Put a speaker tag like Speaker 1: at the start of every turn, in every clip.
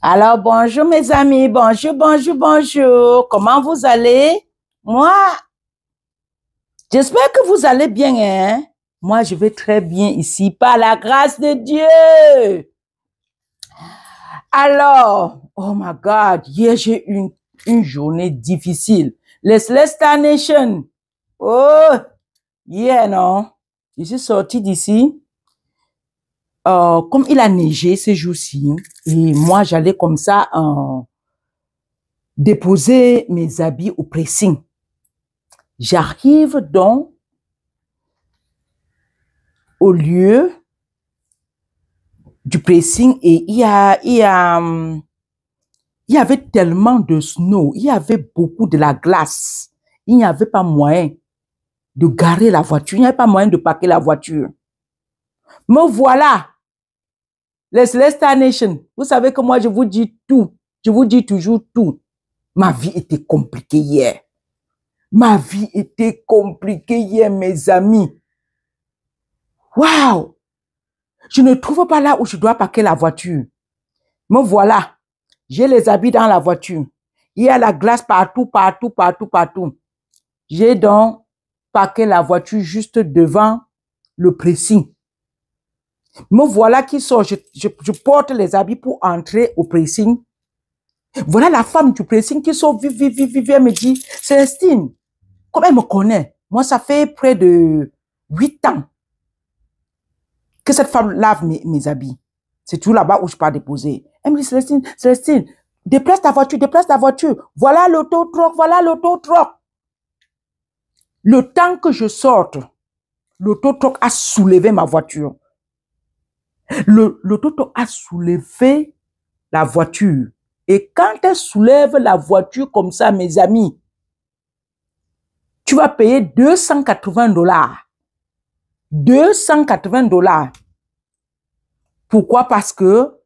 Speaker 1: Alors, bonjour mes amis, bonjour, bonjour, bonjour. Comment vous allez? Moi, j'espère que vous allez bien, hein? Moi, je vais très bien ici, par la grâce de Dieu. Alors, oh my God, hier j'ai eu une journée difficile. Les Celestial Nation. Oh, hier, non? Je suis sortie d'ici. Comme il a neigé ces jours-ci, et moi, j'allais comme ça déposer mes habits au pressing. J'arrive donc au lieu du pressing et il y avait tellement de snow, il y avait beaucoup de la glace. Il n'y avait pas moyen de garer la voiture, il n'y avait pas moyen de parquer la voiture. Me voilà, les Celestial Nation. Vous savez que moi, je vous dis tout. Je vous dis toujours tout. Ma vie était compliquée hier. Ma vie était compliquée hier, mes amis. Waouh! Je ne trouve pas là où je dois parquer la voiture. Me voilà. J'ai les habits dans la voiture. Il y a la glace partout, partout, partout, partout. J'ai donc parqué la voiture juste devant le pressing. Me voilà qui sort. Je porte les habits pour entrer au pressing. Voilà la femme du pressing qui sort vite, vite, vite, vite. Elle me dit, Célestine, comme elle me connaît, moi, ça fait près de 8 ans que cette femme lave mes habits. C'est tout là-bas où je pars déposer. Elle me dit, Célestine, Célestine, déplace ta voiture, déplace ta voiture. Voilà l'auto-troc, voilà l'auto-troc. Le temps que je sorte, l'auto-troc a soulevé ma voiture. L'auto-troc a soulevé la voiture. Et quand elle soulève la voiture comme ça, mes amis, tu vas payer $280. $280. Pourquoi? Parce que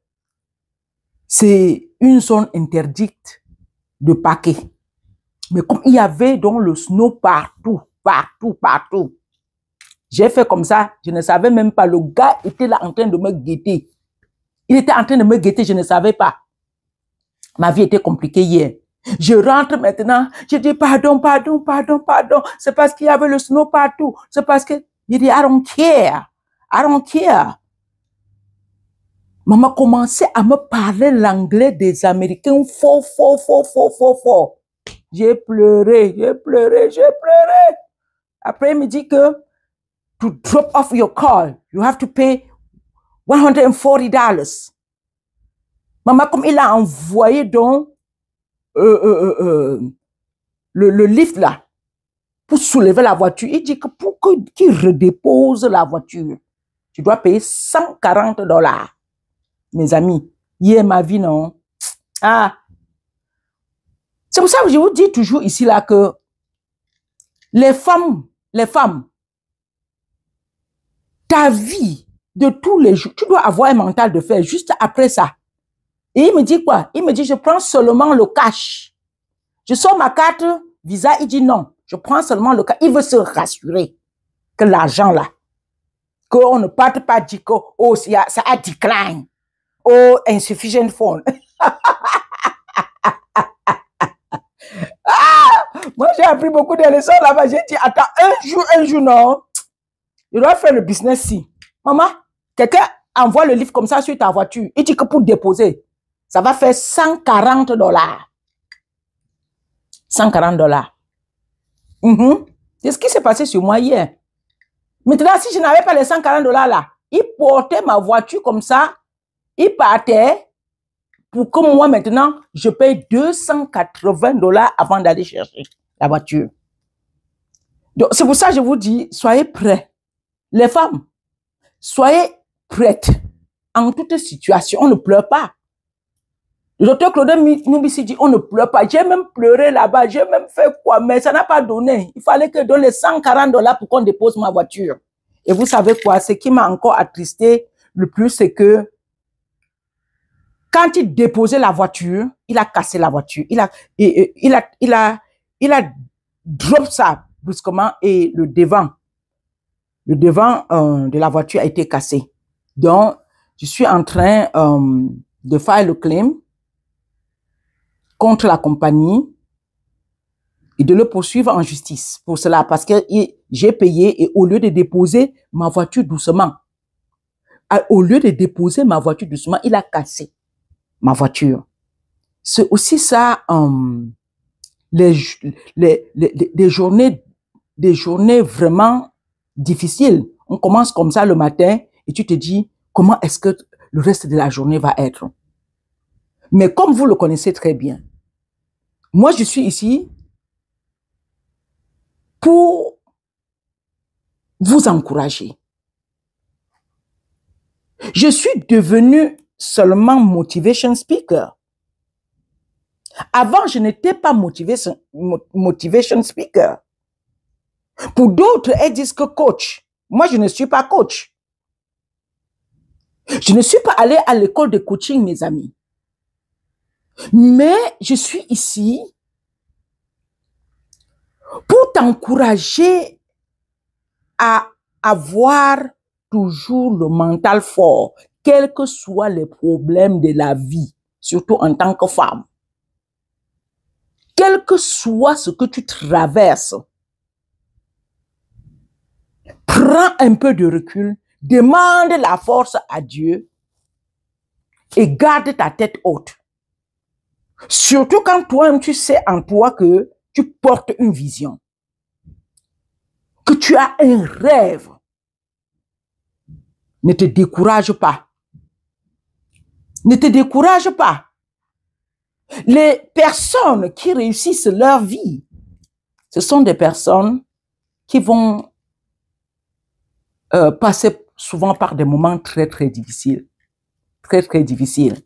Speaker 1: c'est une zone interdite de parquer. Mais comme il y avait donc le snow partout, partout, partout, j'ai fait comme ça, je ne savais même pas. Le gars était là en train de me guetter. Il était en train de me guetter, je ne savais pas. Ma vie était compliquée hier. Je rentre maintenant, je dis pardon, pardon, pardon, pardon. C'est parce qu'il y avait le snow partout. C'est parce que, il dit, I don't care. I don't care. Maman commençait à me parler l'anglais des Américains fort, fort, fort, fort, fort, fort. J'ai pleuré, j'ai pleuré, j'ai pleuré. Après, il me dit que to drop off your car, you have to pay $140. Maman, comme il a envoyé donc le lift là pour soulever la voiture, il dit que pour qu'il redépose la voiture, tu dois payer $140. Mes amis, hier ma vie, non? Ah, c'est pour ça que je vous dis toujours ici là que les femmes, ta vie de tous les jours, tu dois avoir un mental de fer juste après ça. Et il me dit quoi? Il me dit, je prends seulement le cash. Je sors ma carte Visa, il dit non, je prends seulement le cash. Il veut se rassurer que l'argent là, qu'on ne parte pas dire que oh, ça a decline, oh, insufficient fund. Ah, moi, j'ai appris beaucoup de leçons là-bas. J'ai dit, attends, un jour, non. Je dois faire le business si. Maman, quelqu'un envoie le livre comme ça sur ta voiture. Il dit que pour déposer, ça va faire $140. $140. C'est ce qui s'est passé sur moi hier. Maintenant, si je n'avais pas les $140 là, il portait ma voiture comme ça, il partait pour que moi maintenant, je paye $280 avant d'aller chercher la voiture. Donc, c'est pour ça que je vous dis, soyez prêts. Les femmes, soyez prêtes en toute situation. On ne pleure pas. Le docteur Claude Noubissi dit, on ne pleure pas. J'ai même pleuré là-bas, j'ai même fait quoi, mais ça n'a pas donné. Il fallait que je donne les $140 pour qu'on dépose ma voiture. Et vous savez quoi, ce qui m'a encore attristé le plus, c'est que quand il déposait la voiture, il a cassé la voiture. Il a drop ça brusquement et le devant de la voiture a été cassé. Donc, je suis en train de faire le claim contre la compagnie et de le poursuivre en justice pour cela, parce que j'ai payé et au lieu de déposer ma voiture doucement, il a cassé ma voiture. C'est aussi ça, des journées vraiment difficiles. On commence comme ça le matin et tu te dis, comment est-ce que le reste de la journée va être? Mais comme vous le connaissez très bien, moi je suis ici pour vous encourager. Je suis devenu seulement motivation speaker. Avant, je n'étais pas motivation speaker. Pour d'autres, elles disent que coach. Moi, je ne suis pas coach. Je ne suis pas allé à l'école de coaching, mes amis. Mais je suis ici pour t'encourager à avoir toujours le mental fort, quels que soient les problèmes de la vie, surtout en tant que femme. Quel que soit ce que tu traverses, prends un peu de recul, demande la force à Dieu et garde ta tête haute. Surtout quand toi-même tu sais en toi que tu portes une vision, que tu as un rêve. Ne te décourage pas. Ne te décourage pas. Les personnes qui réussissent leur vie, ce sont des personnes qui vont passer souvent par des moments très, très difficiles. Très, très difficiles.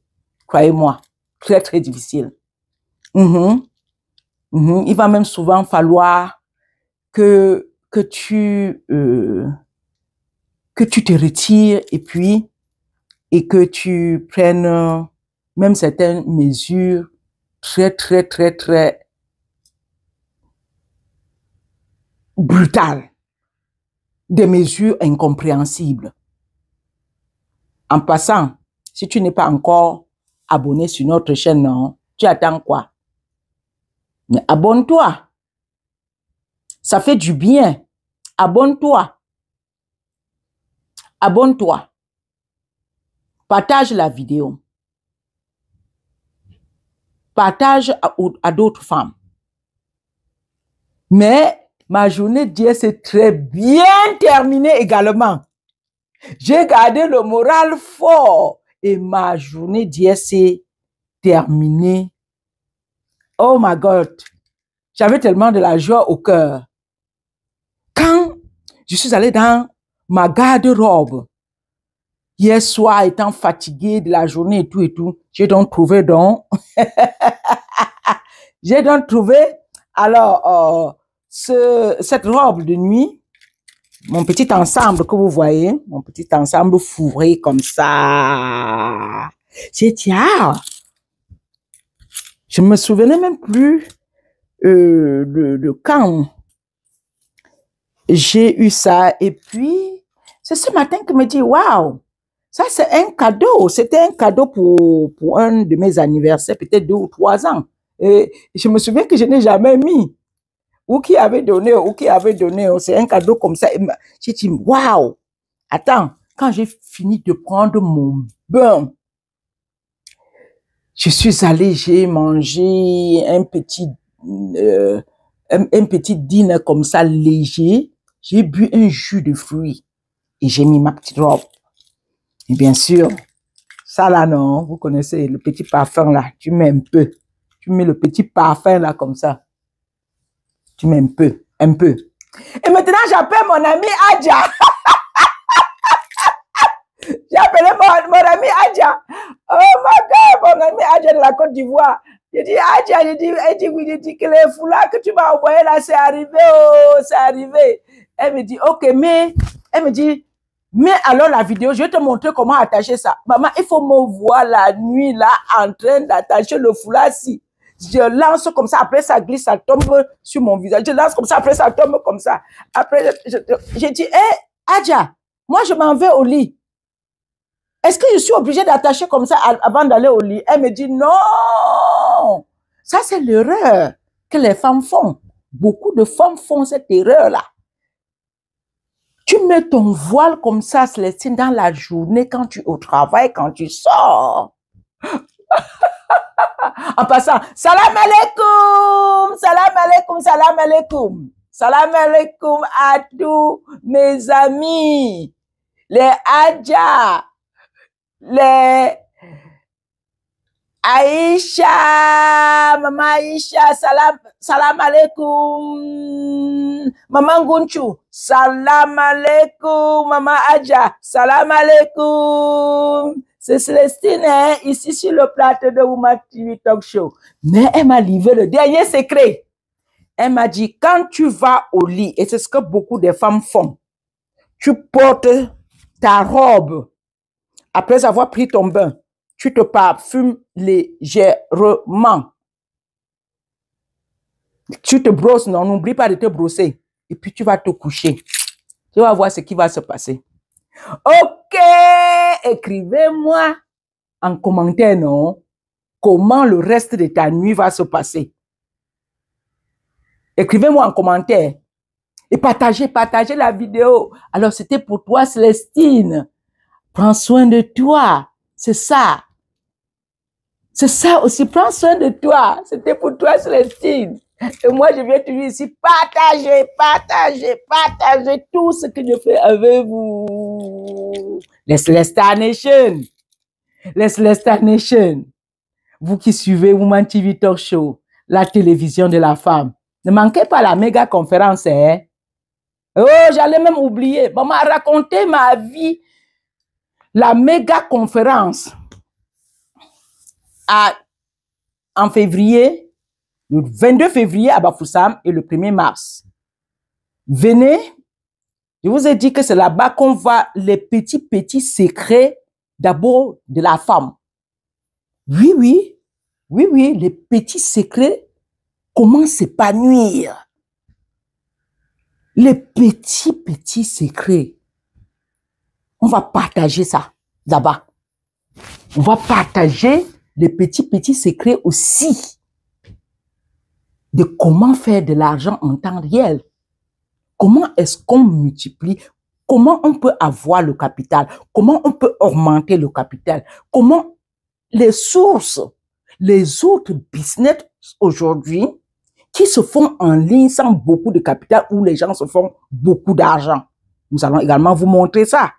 Speaker 1: Croyez-moi, très, très difficiles. Il va même souvent falloir que tu te retires et que tu prennes même certaines mesures très, très, très, très brutales. Des mesures incompréhensibles. En passant, si tu n'es pas encore abonné sur notre chaîne, non, tu attends quoi? Mais abonne-toi. Ça fait du bien. Abonne-toi. Abonne-toi. Partage la vidéo. Partage à d'autres femmes. Mais ma journée d'hier s'est très bien terminée également. J'ai gardé le moral fort et ma journée d'hier s'est terminée. Oh my God! J'avais tellement de la joie au cœur. Quand je suis allée dans ma garde-robe, hier soir, étant fatiguée de la journée et tout, j'ai donc trouvé alors cette robe de nuit, mon petit ensemble que vous voyez, mon petit ensemble fourré comme ça. J'ai dit, je me souvenais même plus de quand j'ai eu ça. Et puis, c'est ce matin que je me dis, waouh, ça c'est un cadeau. C'était un cadeau pour un de mes anniversaires, peut-être 2 ou 3 ans. Et je me souviens que je n'ai jamais mis. Ou qui avait donné. C'est un cadeau comme ça. J'ai dit, waouh. Attends, quand j'ai fini de prendre mon bain, je suis allée, j'ai mangé un petit dîner comme ça léger. J'ai bu un jus de fruits et j'ai mis ma petite robe. Et bien sûr, ça là non, vous connaissez le petit parfum là, tu mets un peu. Tu mets le petit parfum là comme ça. Tu mets un peu. Et maintenant, j'appelle mon ami Adja. J'ai appelé mon ami Adja. Oh my God, mon ami Adja de la Côte d'Ivoire. J'ai dit, Adja, elle dit que les foulards que tu m'as envoyés là, c'est arrivé, oh, c'est arrivé. Elle me dit, ok, mais alors la vidéo, je vais te montrer comment attacher ça. Maman, il faut me voir la nuit là, en train d'attacher le foulard-ci. Je lance comme ça, après ça glisse, ça tombe sur mon visage. Je lance comme ça, après ça tombe comme ça. Après, j'ai dit, hé, Adja, moi je m'en vais au lit. Est-ce que je suis obligée d'attacher comme ça avant d'aller au lit? Elle me dit, non, Ça, c'est l'erreur que les femmes font. Beaucoup de femmes font cette erreur-là. Tu mets ton voile comme ça, Célestine, dans la journée, quand tu es au travail, quand tu sors. En passant, salam alaikum, salam alaikum, salam alaikum. Salam alaikum à tous mes amis, les Adja, les Aïcha, Maman Aïcha, salam alaikum. Maman Gunchu, salam alaikum. Maman Adja, salam alaikum. C'est Célestine, hein, ici sur le plateau de Woman TV Talk Show. Mais elle m'a livré le dernier secret. Elle m'a dit, quand tu vas au lit, et c'est ce que beaucoup de femmes font, tu portes ta robe, après avoir pris ton bain, tu te parfumes légèrement. Tu te brosses, non, n'oublie pas de te brosser. Et puis tu vas te coucher. Tu vas voir ce qui va se passer. Ok, écrivez-moi en commentaire, non, comment le reste de ta nuit va se passer. Écrivez-moi en commentaire et partagez la vidéo. Alors, c'était pour toi, Célestine. Prends soin de toi. C'est ça. C'est ça aussi. Prends soin de toi. C'était pour toi, Célestine. Et moi, je viens toujours ici partager tout ce que je fais avec vous. Les Celestar Nation. Les Celestar Nation. Vous qui suivez Woman TV Talk Show, la télévision de la femme. Ne manquez pas la méga conférence, hein? Oh, j'allais même oublier. Bon, m'a raconté ma vie. La méga conférence en février, le 22 février à Bafoussam et le 1er mars. Venez. Je vous ai dit que c'est là-bas qu'on voit les petits secrets d'abord de la femme. Oui, les petits secrets. Comment s'épanouir? Les petits secrets. On va partager ça là-bas. On va partager les petits secrets aussi de comment faire de l'argent en temps réel. Comment est-ce qu'on multiplie? Comment on peut avoir le capital? Comment on peut augmenter le capital? Comment les sources, les autres business aujourd'hui qui se font en ligne sans beaucoup de capital, où les gens se font beaucoup d'argent. Nous allons également vous montrer ça.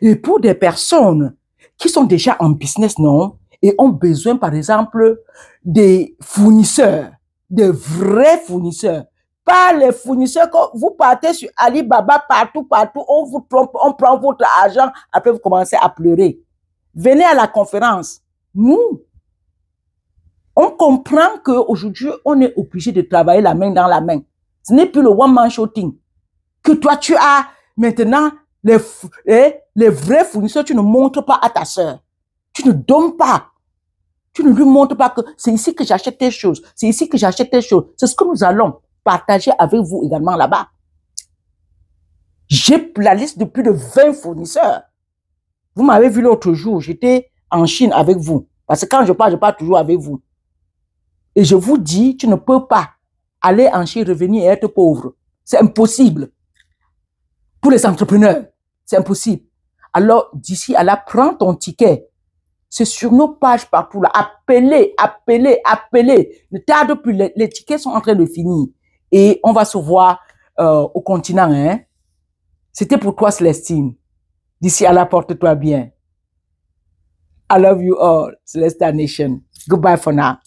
Speaker 1: Et pour des personnes qui sont déjà en business, non, et ont besoin, par exemple, des fournisseurs, des vrais fournisseurs, pas les fournisseurs que vous partez sur Alibaba partout, on vous trompe, on prend votre argent, après vous commencez à pleurer. Venez à la conférence. Nous, on comprend qu'aujourd'hui, on est obligé de travailler la main dans la main. Ce n'est plus le one-man shooting. Que toi, tu as maintenant les vrais fournisseurs, tu ne montres pas à ta sœur. Tu ne donnes pas. Tu ne lui montres pas que c'est ici que j'achète tes choses. C'est ici que j'achète tes choses. C'est ce que nous allons partager avec vous également là-bas. J'ai la liste de plus de 20 fournisseurs. Vous m'avez vu l'autre jour, j'étais en Chine avec vous. Parce que quand je pars toujours avec vous. Et je vous dis, tu ne peux pas aller en Chine, revenir et être pauvre. C'est impossible. Pour les entrepreneurs, c'est impossible. Alors, d'ici à là, prends ton ticket. C'est sur nos pages partout là. Appelez. Ne tarde plus, les tickets sont en train de finir. Et on va se voir au continent. Hein? C'était pour toi, Célestine. D'ici à là, porte-toi bien. I love you all, Celestar Nation. Goodbye for now.